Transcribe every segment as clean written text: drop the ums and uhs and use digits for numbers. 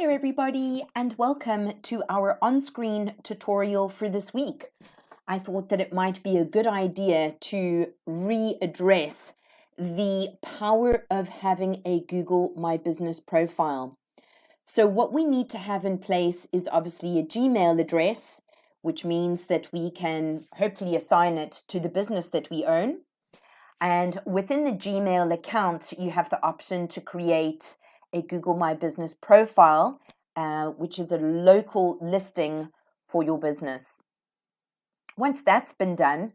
Hello everybody and welcome to our on-screen tutorial for this week. I thought that it might be a good idea to readdress the power of having a Google My Business profile. So what we need to have in place is obviously a Gmail address, which means that we can hopefully assign it to the business that we own. And within the Gmail account, you have the option to create a Google My Business profile, which is a local listing for your business. Once that's been done,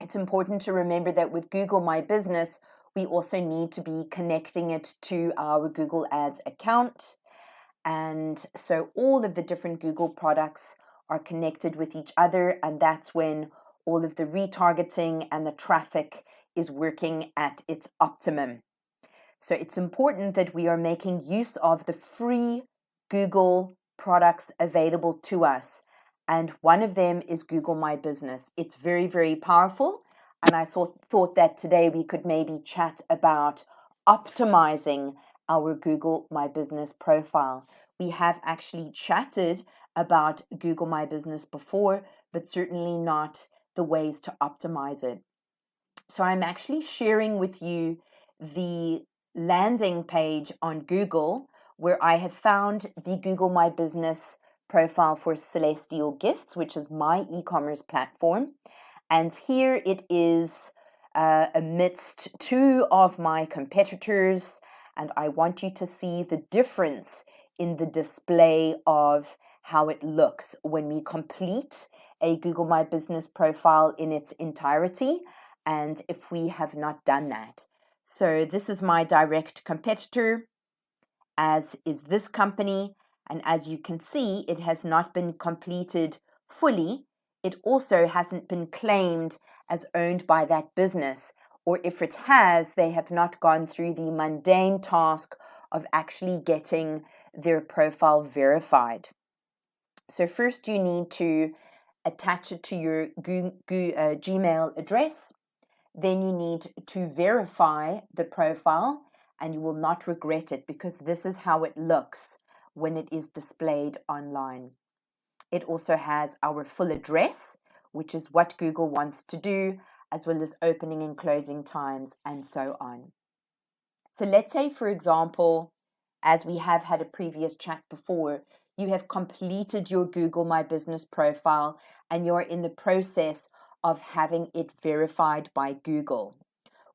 it's important to remember that with Google My Business, we also need to be connecting it to our Google Ads account. And so all of the different Google products are connected with each other, and that's when all of the retargeting and the traffic is working at its optimum. So it's important that we are making use of the free Google products available to us. And one of them is Google My Business. It's very, very powerful. And I thought that today we could maybe chat about optimizing our Google My Business profile. We have actually chatted about Google My Business before, but certainly not the ways to optimize it. So I'm actually sharing with you the landing page on Google where I have found the Google My Business profile for Celestial Gifts, which is my e-commerce platform. And here it is amidst two of my competitors. And I want you to see the difference in the display of how it looks when we complete a Google My Business profile in its entirety, and if we have not done that. So this is my direct competitor, as is this company, and as you can see, it has not been completed fully. It also hasn't been claimed as owned by that business, or if it has, they have not gone through the mundane task of actually getting their profile verified. So first you need to attach it to your Gmail address. Then you need to verify the profile, and you will not regret it because this is how it looks when it is displayed online. It also has our full address, which is what Google wants to do, as well as opening and closing times and so on. So let's say, for example, as we have had a previous chat before, you have completed your Google My Business profile and you're in the process of having it verified by Google.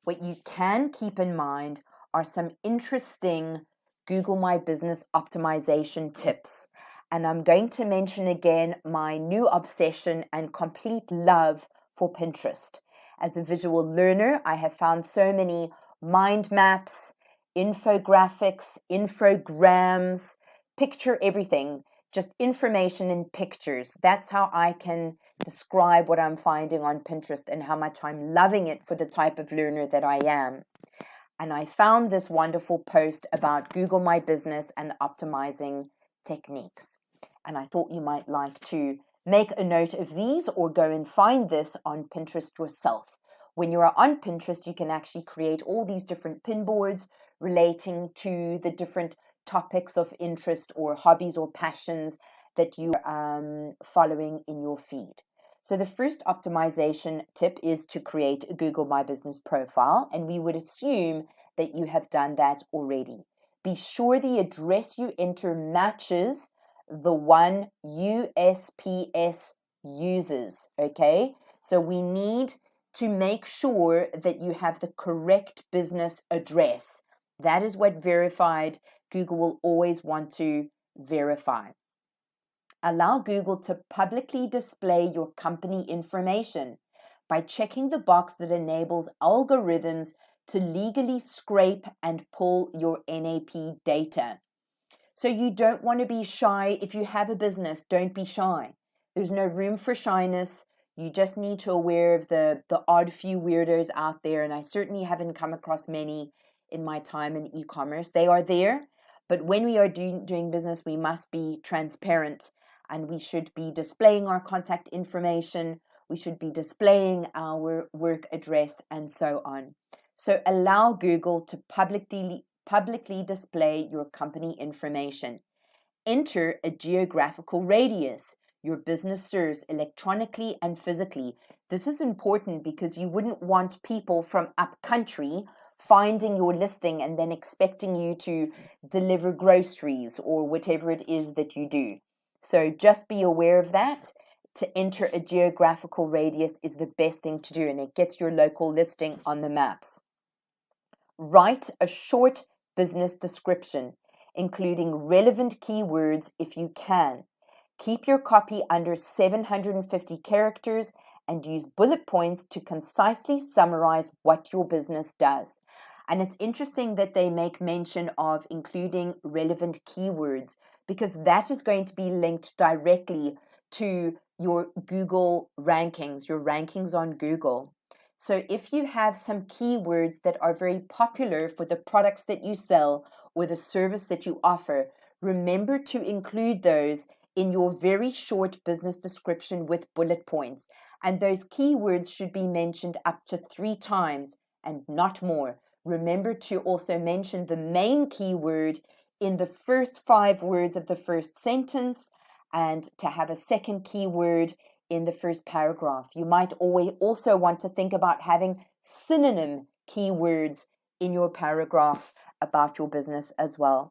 What you can keep in mind are some interesting Google My Business optimization tips. And I'm going to mention again my new obsession and complete love for Pinterest. As a visual learner, I have found so many mind maps, infographics, infograms, picture everything, just information in pictures. That's how I can describe what I'm finding on Pinterest and how much I'm loving it for the type of learner that I am. And I found this wonderful post about Google My Business and the optimizing techniques. And I thought you might like to make a note of these or go and find this on Pinterest yourself. When you are on Pinterest, you can actually create all these different pin boards relating to the different topics of interest or hobbies or passions that you are following in your feed. So the first optimization tip is to create a Google My Business profile, and we would assume that you have done that already. Be sure the address you enter matches the one USPS uses, okay? So we need to make sure that you have the correct business address. That is what verified Google will always want to verify. Allow Google to publicly display your company information by checking the box that enables algorithms to legally scrape and pull your NAP data. So you don't want to be shy. If you have a business, don't be shy. There's no room for shyness. You just need to aware of the odd few weirdos out there, and I certainly haven't come across many in my time in e-commerce. They are there, but when we are doing business, we must be transparent, and we should be displaying our contact information. We should be displaying our work address and so on. So allow Google to publicly display your company information. Enter a geographical radius your business serves electronically and physically. This is important because you wouldn't want people from up country finding your listing and then expecting you to deliver groceries or whatever it is that you do. So just be aware of that. To enter a geographical radius is the best thing to do, and it gets your local listing on the maps. Write a short business description, including relevant keywords if you can. Keep your copy under 750 characters and use bullet points to concisely summarize what your business does. And it's interesting that they make mention of including relevant keywords, because that is going to be linked directly to your Google rankings, your rankings on Google. So if you have some keywords that are very popular for the products that you sell or the service that you offer, remember to include those in your very short business description with bullet points. And those keywords should be mentioned up to 3 times and not more. Remember to also mention the main keyword in the first 5 words of the first sentence, and to have a second keyword in the first paragraph. You might also want to think about having synonym keywords in your paragraph about your business as well.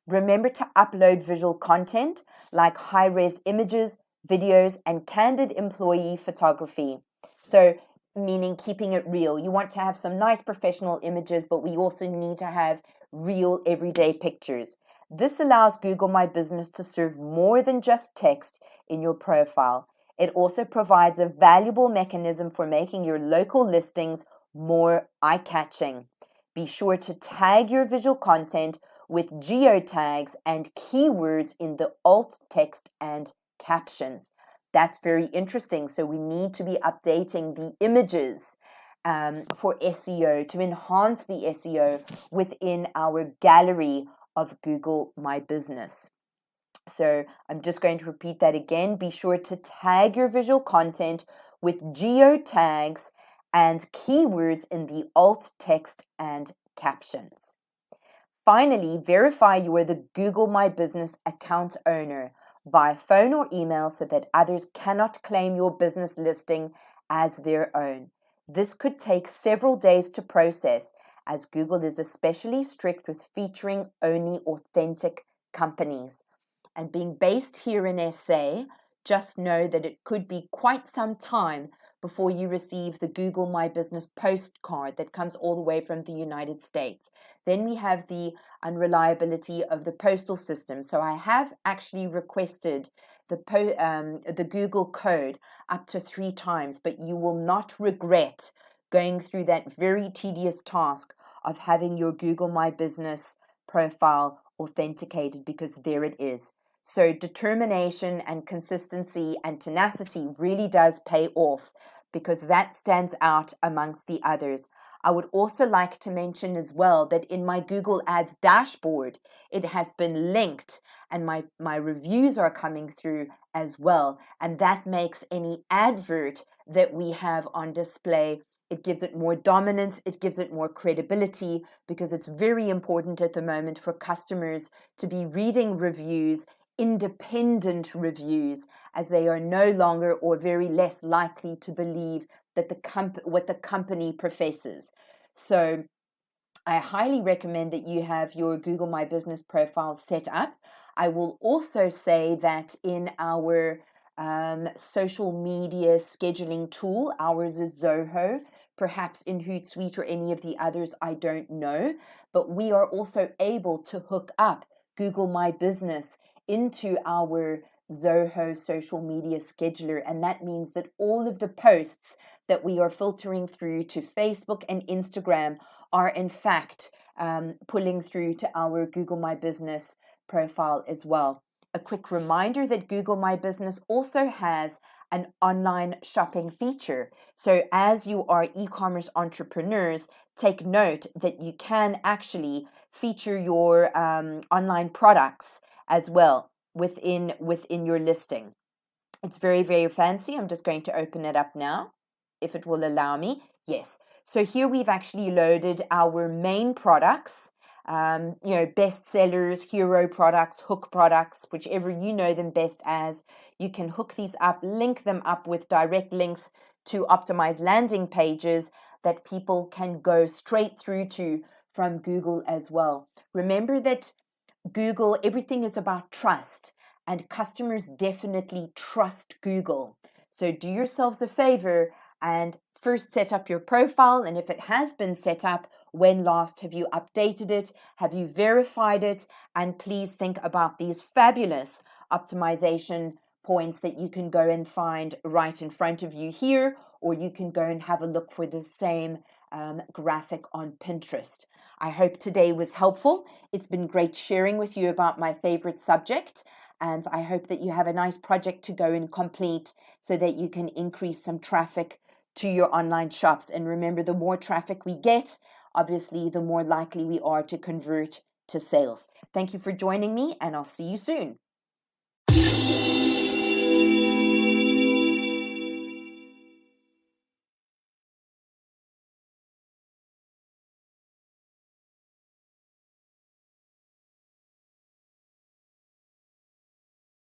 Remember to upload visual content like high-res images, videos, and candid employee photography. So, meaning keeping it real. You want to have some nice professional images, but we also need to have real everyday pictures. This allows Google My Business to serve more than just text in your profile. It also provides a valuable mechanism for making your local listings more eye-catching. Be sure to tag your visual content with geotags and keywords in the alt text and captions. That's very interesting. So we need to be updating the images for SEO, to enhance the SEO within our gallery of Google My Business. So I'm just going to repeat that again. Be sure to tag your visual content with geotags and keywords in the alt text and captions. Finally, verify you are the Google My Business account owner by phone or email so that others cannot claim your business listing as their own. This could take several days to process, as Google is especially strict with featuring only authentic companies. And being based here in SA, just know that it could be quite some time before you receive the Google My Business postcard that comes all the way from the United States. Then we have the unreliability of the postal system. So I have actually requested the Google code up to 3 times, but you will not regret going through that very tedious task of having your Google My Business profile authenticated, because there it is. So determination and consistency and tenacity really does pay off, because that stands out amongst the others. I would also like to mention as well that in my Google Ads dashboard, it has been linked and my reviews are coming through as well. And that makes any advert that we have on display, it gives it more dominance, it gives it more credibility, because it's very important at the moment for customers to be reading reviews, independent reviews, as they are no longer or very less likely to believe that what the company professes. So I highly recommend that you have your Google My Business profile set up. I will also say that in our social media scheduling tool, ours is Zoho, perhaps in Hootsuite or any of the others, I don't know, but we are also able to hook up Google My Business into our Zoho social media scheduler, and that means that all of the posts that we are filtering through to Facebook and Instagram are in fact pulling through to our Google My Business profile as well. A quick reminder that Google My Business also has an online shopping feature. So as you are e-commerce entrepreneurs, take note that you can actually feature your online products as well within your listing. It's very, very fancy. I'm just going to open it up now, if it will allow me. Yes. So here we've actually loaded our main products best sellers, hero products, hook products, whichever you know them best as. You can hook these up, link them up with direct links to optimized landing pages that people can go straight through to from Google as well. Remember that Google, everything is about trust, and customers definitely trust Google. So do yourselves a favor and first set up your profile. And if it has been set up, when last have you updated it? Have you verified it? And please think about these fabulous optimization points that you can go and find right in front of you here, or you can go and have a look for the same graphic on Pinterest. I hope today was helpful. It's been great sharing with you about my favorite subject, and I hope that you have a nice project to go and complete so that you can increase some traffic to your online shops. And remember, the more traffic we get, obviously, the more likely we are to convert to sales. Thank you for joining me, and I'll see you soon.